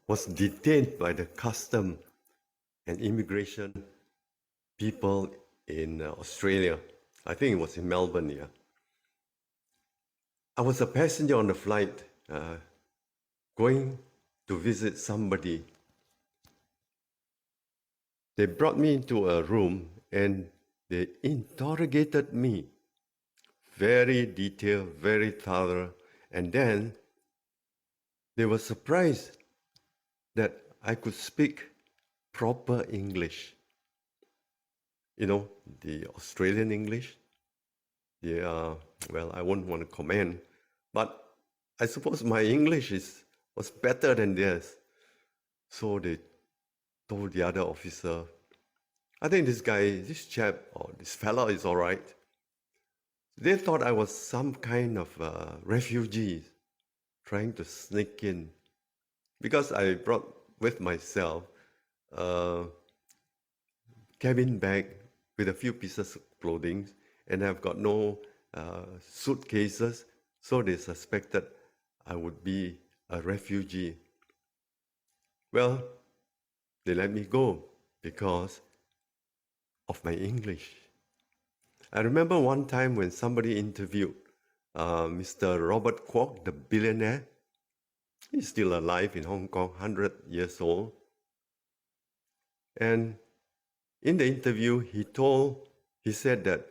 was detained by the custom and immigration people in Australia. I think it was in Melbourne, yeah. I was a passenger on the flight going to visit somebody. They brought me into a room and they interrogated me. Very detailed, very thorough. And then they were surprised that I could speak proper English. You know, the Australian English. Yeah, well, I wouldn't want to comment, but I suppose my English was better than theirs. So they told the other officer, I think this chap or this fella is all right. They thought I was some kind of refugee trying to sneak in because I brought with myself a cabin bag with a few pieces of clothing, and I've got no suitcases, so they suspected I would be a refugee. Well, they let me go because of my English. I remember one time when somebody interviewed Mr. Robert Kwok, the billionaire. He's still alive in Hong Kong, 100 years old. And in the interview, he said that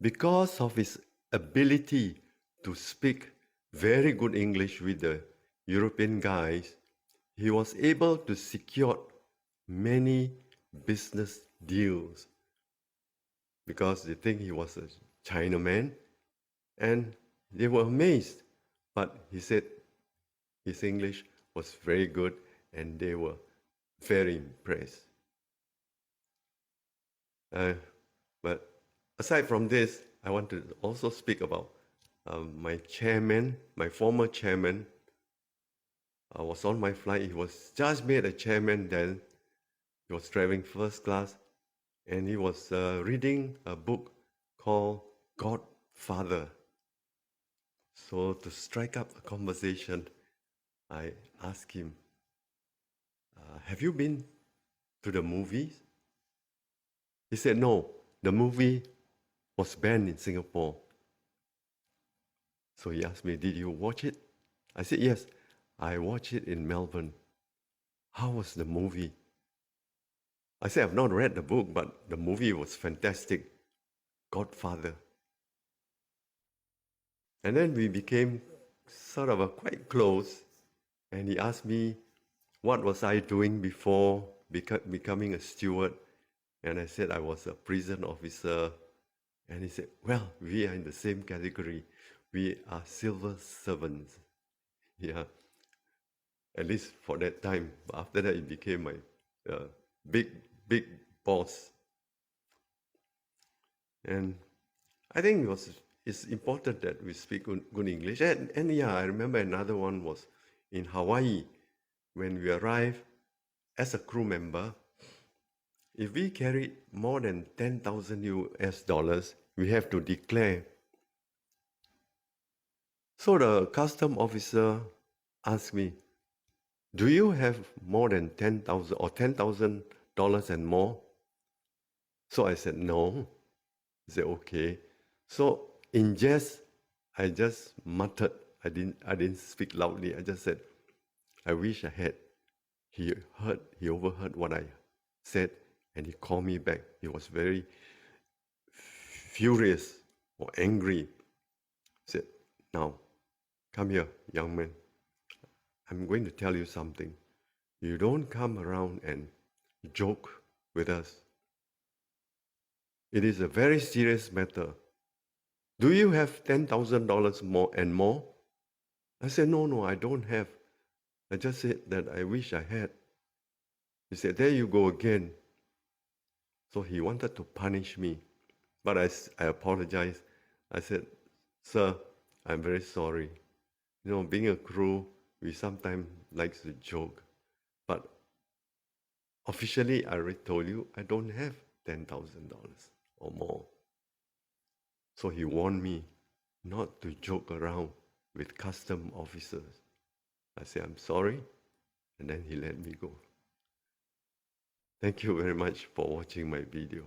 because of his ability to speak very good English with the European guys, he was able to secure many business deals because they think he was a Chinaman, and they were amazed. But he said his English was very good and they were very impressed. But aside from this, I want to also speak about my chairman, my former chairman. I was on my flight. He was just made a chairman then. He was traveling first class, and he was reading a book called Godfather. So to strike up a conversation, I asked him, have you been to the movies? He said, no, the movie was banned in Singapore. So he asked me, did you watch it? I said, yes, I watched it in Melbourne. How was the movie? I said, I've not read the book, but the movie was fantastic. Godfather. And then we became sort of quite close. And he asked me, what was I doing before becoming a steward? And I said, I was a prison officer. And he said, well, we are in the same category. We are civil servants. Yeah, at least for that time. After that, he became my big, big boss. And I think it's important that we speak good English. And yeah, I remember another one was in Hawaii. When we arrived as a crew member, if we carried more than 10,000 US dollars, we have to declare. So the custom officer asked me, do you have more than 10,000 or $10,000 and more? So I said, no. He said, okay. So in jest, I just muttered. I didn't speak loudly. I just said, I wish I had. He overheard what I said, and he called me back. He was very furious or angry. He said, now, come here, young man. I'm going to tell you something. You don't come around and joke with us. It is a very serious matter. Do you have $10,000 more and more? I said, no, I don't have. I just said that I wish I had. He said, there you go again. So he wanted to punish me. But I apologized. I said, sir, I'm very sorry. You know, being a crew, we sometimes like to joke. But officially, I already told you, I don't have $10,000 or more. So he warned me not to joke around with custom officers. I said, I'm sorry. and then he let me go. Thank you very much for watching my video.